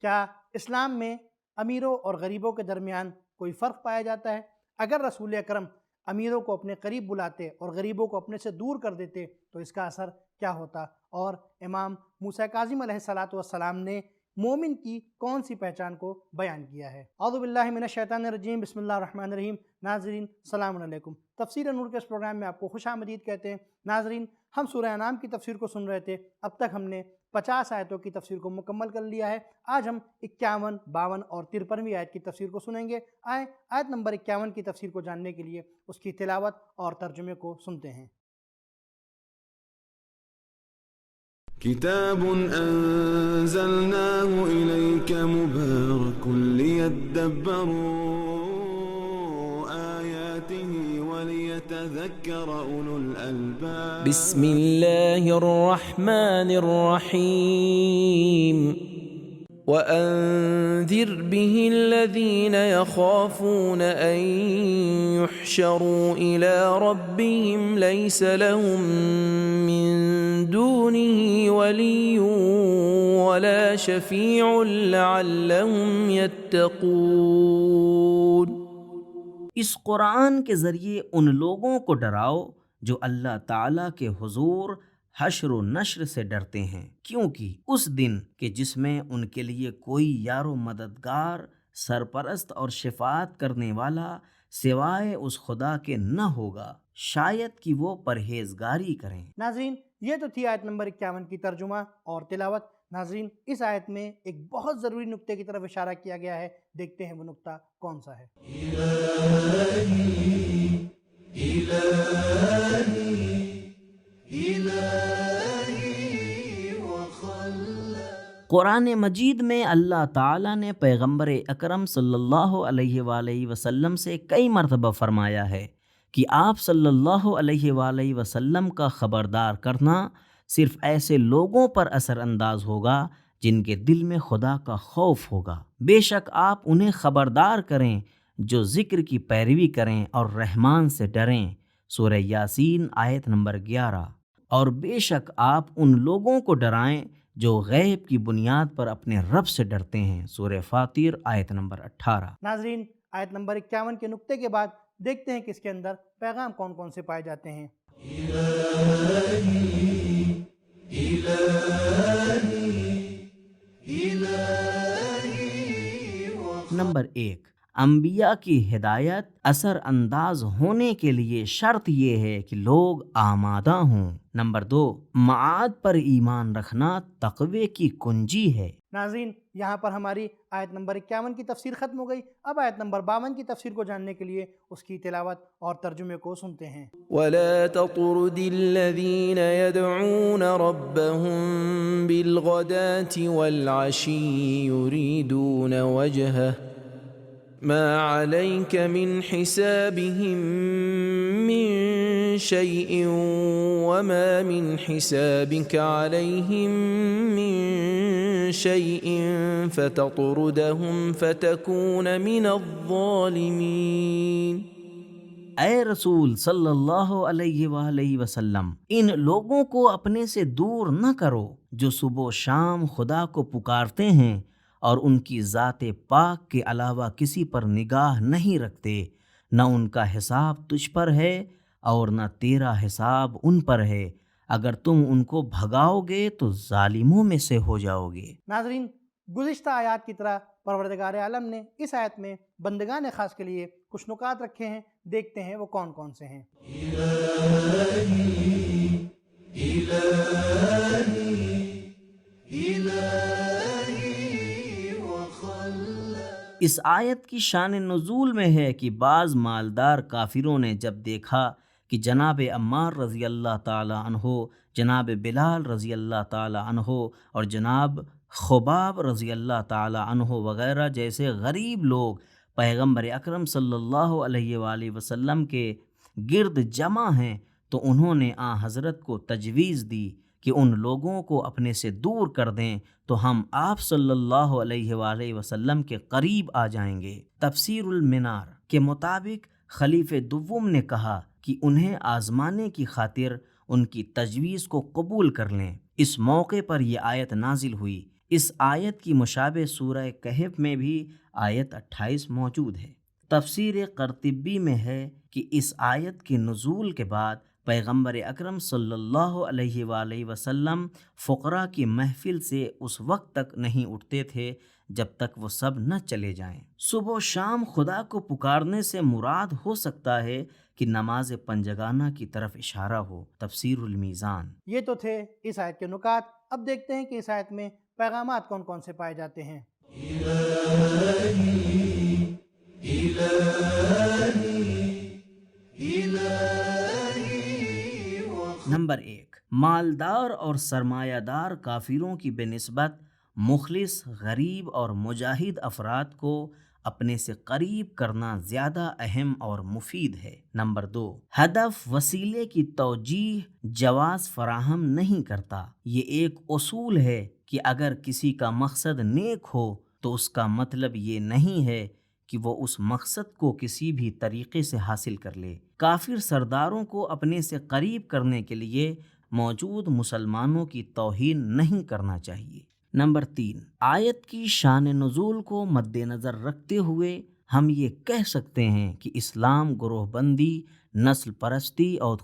کیا اسلام میں امیروں اور غریبوں کے درمیان کوئی فرق پایا جاتا ہے؟ اگر رسول اکرم امیروں کو اپنے قریب بلاتے اور غریبوں کو اپنے سے دور کر دیتے تو اس کا اثر کیا ہوتا؟ اور امام موسیٰ کاظم علیہ السلام نے مومن کی کون سی پہچان کو بیان کیا ہے؟ اعوذ باللہ من الشیطان الرجیم، بسم اللہ الرحمن الرحیم۔ ناظرین السلام علیکم، تفسیر نور کے اس پروگرام میں آپ کو خوش آمدید کہتے ہیں۔ ناظرین، ہم سورہ انعام کی تفسیر کو سن رہے تھے۔ اب تک ہم نے 50 آیتوں کی تفسیر کو مکمل کر لیا ہے۔ آج ہم 51، 52 اور 53ویں آیت کی تفسیر کو سنیں گے۔ آئیں آیت نمبر 51 کی تفسیر کو جاننے کے لیے اس کی تلاوت اور ترجمے کو سنتے ہیں۔ كتاب أنزلناه إليك مبارك ليدبروا آياته وليتذكر أولو الألباب بسم الله الرحمن الرحيم وأنذر به الذين يخافون أن يحشروا إلى ربهم ليس لهم من دونه ولي ولا شفيع لعلهم يتقون۔ اس قرآن کے ذریعے ان لوگوں کو ڈراؤ جو اللہ تعالیٰ کے حضور حشر و نشر سے ڈرتے ہیں، کیونکہ اس دن کہ جس میں ان کے لیے کوئی یار و مددگار، سرپرست اور شفاعت کرنے والا سوائے اس خدا کے نہ ہوگا، شاید کہ وہ پرہیزگاری کریں۔ ناظرین، یہ تو تھی آیت نمبر 51 کی ترجمہ اور تلاوت۔ ناظرین، اس آیت میں ایک بہت ضروری نقطے کی طرف اشارہ کیا گیا ہے، دیکھتے ہیں وہ نقطہ کون سا ہے۔ قرآن مجید میں اللہ تعالیٰ نے پیغمبر اکرم صلی اللہ علیہ وآلہ وسلم سے کئی مرتبہ فرمایا ہے کہ آپ صلی اللہ علیہ وآلہ وسلم کا خبردار کرنا صرف ایسے لوگوں پر اثر انداز ہوگا جن کے دل میں خدا کا خوف ہوگا۔ بے شک آپ انہیں خبردار کریں جو ذکر کی پیروی کریں اور رحمان سے ڈریں، سورہ یاسین آیت نمبر 11۔ اور بے شک آپ ان لوگوں کو ڈرائیں جو غیب کی بنیاد پر اپنے رب سے ڈرتے ہیں، سورہ فاطر آیت نمبر 18۔ ناظرین، آیت نمبر 51 کے نقطے کے بعد دیکھتے ہیں کہ اس کے اندر پیغام کون کون سے پائے جاتے ہیں۔ نمبر 1، انبیاء کی ہدایت اثر انداز ہونے کے لیے شرط یہ ہے کہ لوگ آمادہ ہوں۔ نمبر 2، معاد پر ایمان رکھنا تقوی کی کنجی ہے۔ ناظرین، یہاں پر ہماری آیت نمبر 51 کی تفسیر ختم ہو گئی۔ اب آیت نمبر 52 کی تفسیر کو جاننے کے لیے اس کی تلاوت اور ترجمے کو سنتے ہیں۔ وَلَا تَطْرُدِ الَّذِينَ يَدْعُونَ رَبَّهُم بِالْغَدَاةِ وَالْعَشِيِّ يُرِيدُونَ وَجْهَهُ مَا عَلَيْكَ مِنْ حِسَابِهِمْ مِنْ شَيْءٍ وَمَا مِنْ حِسَابِكَ عَلَيْهِمْ مِنْ شَيْءٍ فَتَطْرُدَهُمْ فَتَكُونَ مِنَ الظَّالِمِينَ۔ اے رسول صلی اللہ علیہ وآلہ وسلم، ان لوگوں کو اپنے سے دور نہ کرو جو صبح و شام خدا کو پکارتے ہیں اور ان کی ذات پاک کے علاوہ کسی پر نگاہ نہیں رکھتے، نہ ان کا حساب تجھ پر ہے اور نہ تیرا حساب ان پر ہے، اگر تم ان کو بھگاؤ گے تو ظالموں میں سے ہو جاؤ گے۔ ناظرین، گزشتہ آیات کی طرح پروردگار عالم نے اس آیت میں بندگان خاص کے لیے کچھ نکات رکھے ہیں، دیکھتے ہیں وہ کون کون سے ہیں۔ اس آیت کی شان نزول میں ہے کہ بعض مالدار کافروں نے جب دیکھا کہ جناب عمار رضی اللہ تعالی عنہ، جناب بلال رضی اللہ تعالی عنہ اور جناب خباب رضی اللہ تعالی عنہ وغیرہ جیسے غریب لوگ پیغمبر اکرم صلی اللہ علیہ وآلہ وسلم کے گرد جمع ہیں، تو انہوں نے حضرت کو تجویز دی کہ ان لوگوں کو اپنے سے دور کر دیں تو ہم آپ صلی اللہ علیہ وآلہ وسلم کے قریب آ جائیں گے۔ تفسیر المنار کے مطابق خلیفہ دوم نے کہا کہ انہیں آزمانے کی خاطر ان کی تجویز کو قبول کر لیں۔ اس موقع پر یہ آیت نازل ہوئی، اس آیت کی مشابہ سورہ کہف میں بھی آیت 28 موجود ہے۔ تفسیر قرطبی میں ہے کہ اس آیت کے نزول کے بعد پیغمبر اکرم صلی اللہ علیہ وآلہ وسلم فقراء کی محفل سے اس وقت تک نہیں اٹھتے تھے جب تک وہ سب نہ چلے جائیں۔ صبح و شام خدا کو پکارنے سے مراد ہو سکتا ہے کہ نماز پنجگانہ کی طرف اشارہ ہو۔ تفسیر المیزان۔ یہ تو تھے اس آیت کے نکات۔ اب دیکھتے ہیں کہ اس آیت میں پیغامات کون کون سے پائے جاتے ہیں۔ نمبر 1، مالدار اور سرمایہ دار کافروں کی بنسبت مخلص، غریب اور مجاہد افراد کو اپنے سے قریب کرنا زیادہ اہم اور مفید ہے۔ نمبر 2، ہدف وسیلے کی توجیہ جواز فراہم نہیں کرتا۔ یہ ایک اصول ہے کہ اگر کسی کا مقصد نیک ہو تو اس کا مطلب یہ نہیں ہے کہ وہ اس مقصد کو کسی بھی طریقے سے حاصل کر لے۔ کافر سرداروں کو اپنے سے قریب کرنے کے لیے موجود مسلمانوں کی توہین نہیں کرنا چاہیے۔ نمبر 3، آیت کی شان نزول کو مد نظر رکھتے ہوئے ہم یہ کہہ سکتے ہیں کہ اسلام گروہ بندی، نسل پرستی اور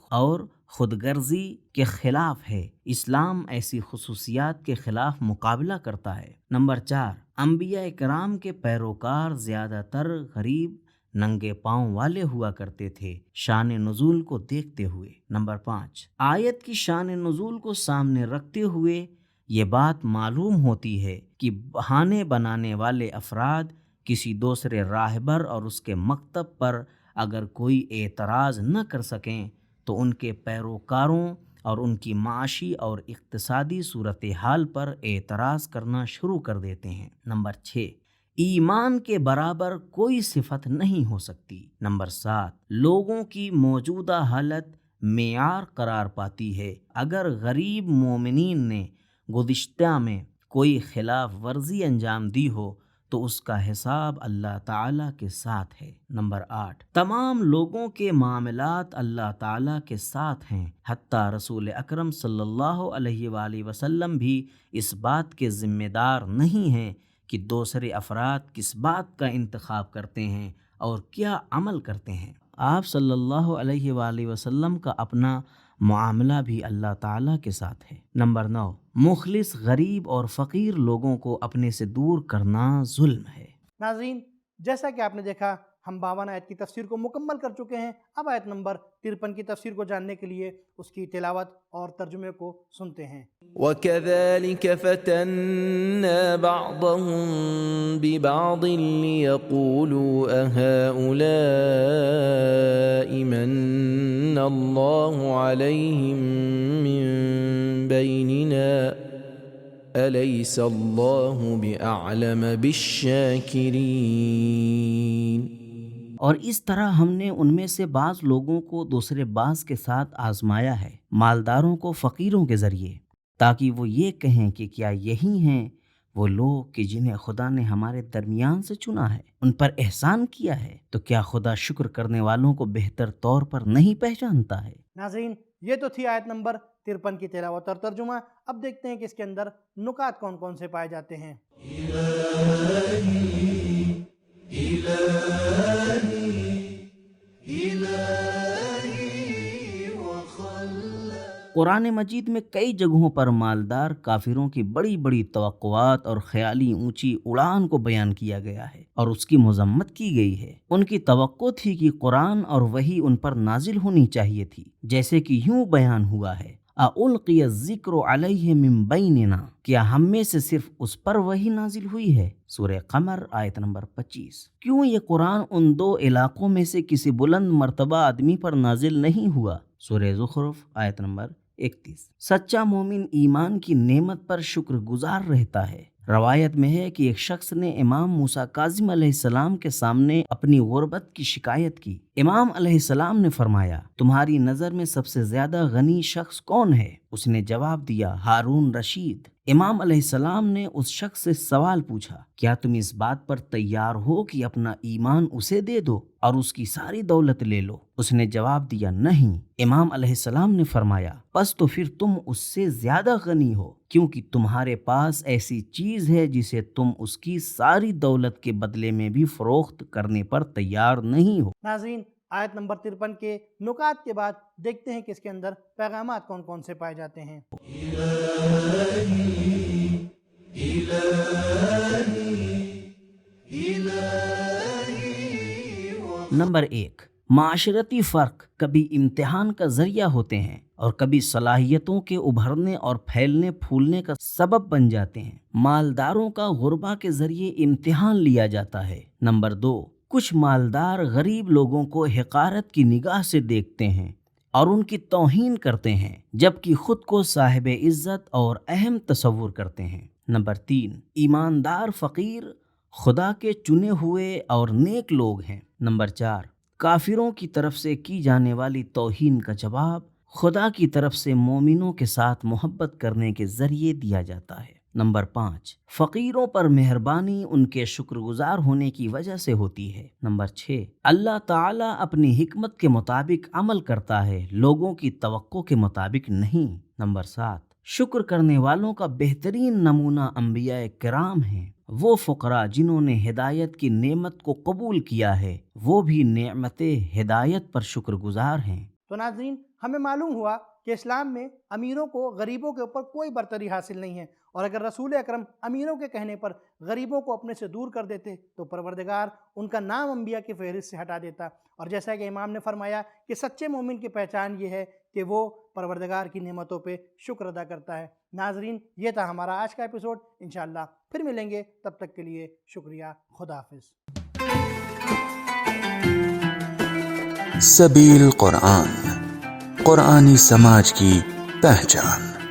خود غرضی کے خلاف ہے۔ اسلام ایسی خصوصیات کے خلاف مقابلہ کرتا ہے۔ نمبر 4، انبیاء کرام کے پیروکار زیادہ تر غریب، ننگے پاؤں والے ہوا کرتے تھے، شان نزول کو دیکھتے ہوئے۔ نمبر 5، آیت کی شان نزول کو سامنے رکھتے ہوئے یہ بات معلوم ہوتی ہے کہ بہانے بنانے والے افراد کسی دوسرے راہبر اور اس کے مکتب پر اگر کوئی اعتراض نہ کر سکیں تو ان کے پیروکاروں اور ان کی معاشی اور اقتصادی صورتحال پر اعتراض کرنا شروع کر دیتے ہیں۔ نمبر 6، ایمان کے برابر کوئی صفت نہیں ہو سکتی۔ نمبر 7، لوگوں کی موجودہ حالت معیار قرار پاتی ہے۔ اگر غریب مومنین نے گزشتہ میں کوئی خلاف ورزی انجام دی ہو تو اس کا حساب اللہ تعالیٰ کے ساتھ ہے۔ نمبر 8، تمام لوگوں کے معاملات اللہ تعالیٰ کے ساتھ ہیں، حتیٰ رسول اکرم صلی اللہ علیہ وآلہ وسلم بھی اس بات کے ذمہ دار نہیں ہیں کہ دوسرے افراد کس بات کا انتخاب کرتے ہیں اور کیا عمل کرتے ہیں۔ آپ صلی اللہ علیہ وآلہ وسلم کا اپنا معاملہ بھی اللہ تعالیٰ کے ساتھ ہے۔ نمبر 9، مخلص غریب اور فقیر لوگوں کو اپنے سے دور کرنا ظلم ہے۔ ناظرین، جیسا کہ آپ نے دیکھا ہم 52 آیت کی تفسیر کو مکمل کر چکے ہیں۔ اب آیت نمبر 53 کی تفسیر کو جاننے کے لیے اس کی تلاوت اور ترجمے کو سنتے ہیں۔ وَكَذَلِكَ فَتَنَّا بَعْضَهُم بِبَعْضٍ لِيَقُولُوا أَهَٰؤُلَاءِ مَنَّ اللَّهُ عَلَيْهِم مِّن بَيْنِنَا أَلَيْسَ اللَّهُ بِأَعْلَمَ بِالشَّاكِرِينَ۔ اور اس طرح ہم نے ان میں سے بعض لوگوں کو دوسرے بعض کے ساتھ آزمایا ہے، مالداروں کو فقیروں کے ذریعے، تاکہ وہ یہ کہیں کہ کیا یہی ہیں وہ لوگ کہ جنہیں خدا نے ہمارے درمیان سے چنا ہے، ان پر احسان کیا ہے، تو کیا خدا شکر کرنے والوں کو بہتر طور پر نہیں پہچانتا ہے؟ ناظرین، یہ تو تھی آیت نمبر 53 کی تلاوت اور ترجمہ۔ اب دیکھتے ہیں کہ اس کے اندر نکات کون کون سے پائے جاتے ہیں۔ قرآن مجید میں کئی جگہوں پر مالدار کافروں کی بڑی بڑی توقعات اور خیالی اونچی اڑان کو بیان کیا گیا ہے اور اس کی مذمت کی گئی ہے۔ ان کی توقع تھی کہ قرآن اور وحی ان پر نازل ہونی چاہیے تھی، جیسے کہ یوں بیان ہوا ہے، اَأُلْقِيَ الذِّكْرُ عَلَيْهِ مِن بَيْنِنَا، کیا ہم میں سے صرف اس پر وحی نازل ہوئی ہے؟ سورہ قمر آیت نمبر 25۔ کیوں یہ قرآن ان دو علاقوں میں سے کسی بلند مرتبہ آدمی پر نازل نہیں ہوا؟ سورہ زخرف آیت نمبر 31۔ سچا مومن ایمان کی نعمت پر شکر گزار رہتا ہے۔ روایت میں ہے کہ ایک شخص نے امام موسیٰ کاظم علیہ السلام کے سامنے اپنی غربت کی شکایت کی۔ امام علیہ السلام نے فرمایا، تمہاری نظر میں سب سے زیادہ غنی شخص کون ہے؟ اس نے جواب دیا، ہارون رشید۔ امام علیہ السلام نے اس شخص سے سوال پوچھا، کیا تم اس بات پر تیار ہو کہ اپنا ایمان اسے دے دو اور اس کی ساری دولت لے لو؟ اس نے جواب دیا، نہیں۔ امام علیہ السلام نے فرمایا، پس تو پھر تم اس سے زیادہ غنی ہو، کیونکہ تمہارے پاس ایسی چیز ہے جسے تم اس کی ساری دولت کے بدلے میں بھی فروخت کرنے پر تیار نہیں ہو۔ ناظرین، آیت نمبر 53 کے نکات کے بعد دیکھتے ہیں کہ اس کے اندر پیغامات کون کون سے پائے جاتے ہیں۔ نمبر 1، معاشرتی فرق کبھی امتحان کا ذریعہ ہوتے ہیں اور کبھی صلاحیتوں کے ابھرنے اور پھیلنے پھولنے کا سبب بن جاتے ہیں۔ مالداروں کا غربا کے ذریعے امتحان لیا جاتا ہے۔ نمبر 2، کچھ مالدار غریب لوگوں کو حقارت کی نگاہ سے دیکھتے ہیں اور ان کی توہین کرتے ہیں، جبکہ خود کو صاحب عزت اور اہم تصور کرتے ہیں۔ نمبر 3، ایماندار فقیر خدا کے چنے ہوئے اور نیک لوگ ہیں۔ نمبر 4، کافروں کی طرف سے کی جانے والی توہین کا جواب خدا کی طرف سے مومنوں کے ساتھ محبت کرنے کے ذریعے دیا جاتا ہے۔ نمبر 5، فقیروں پر مہربانی ان کے شکر گزار ہونے کی وجہ سے ہوتی ہے۔ نمبر 6، اللہ تعالیٰ اپنی حکمت کے مطابق عمل کرتا ہے، لوگوں کی توقع کے مطابق نہیں۔ نمبر 7، شکر کرنے والوں کا بہترین نمونہ انبیاء کرام ہیں۔ وہ فقراء جنہوں نے ہدایت کی نعمت کو قبول کیا ہے، وہ بھی نعمت ہدایت پر شکر گزار ہیں۔ تو ناظرین، ہمیں معلوم ہوا کہ اسلام میں امیروں کو غریبوں کے اوپر کوئی برتری حاصل نہیں ہے، اور اگر رسول اکرم امیروں کے کہنے پر غریبوں کو اپنے سے دور کر دیتے تو پروردگار ان کا نام انبیاء کی فہرست سے ہٹا دیتا۔ اور جیسا کہ امام نے فرمایا کہ سچے مومن کی پہچان یہ ہے کہ وہ پروردگار کی نعمتوں پہ شکر ادا کرتا ہے۔ ناظرین، یہ تھا ہمارا آج کا ایپیسوڈ۔ انشاءاللہ پھر ملیں گے، تب تک کے لیے شکریہ، خدا حافظ۔ سبیل قرآن، قرآنی سماج کی پہچان۔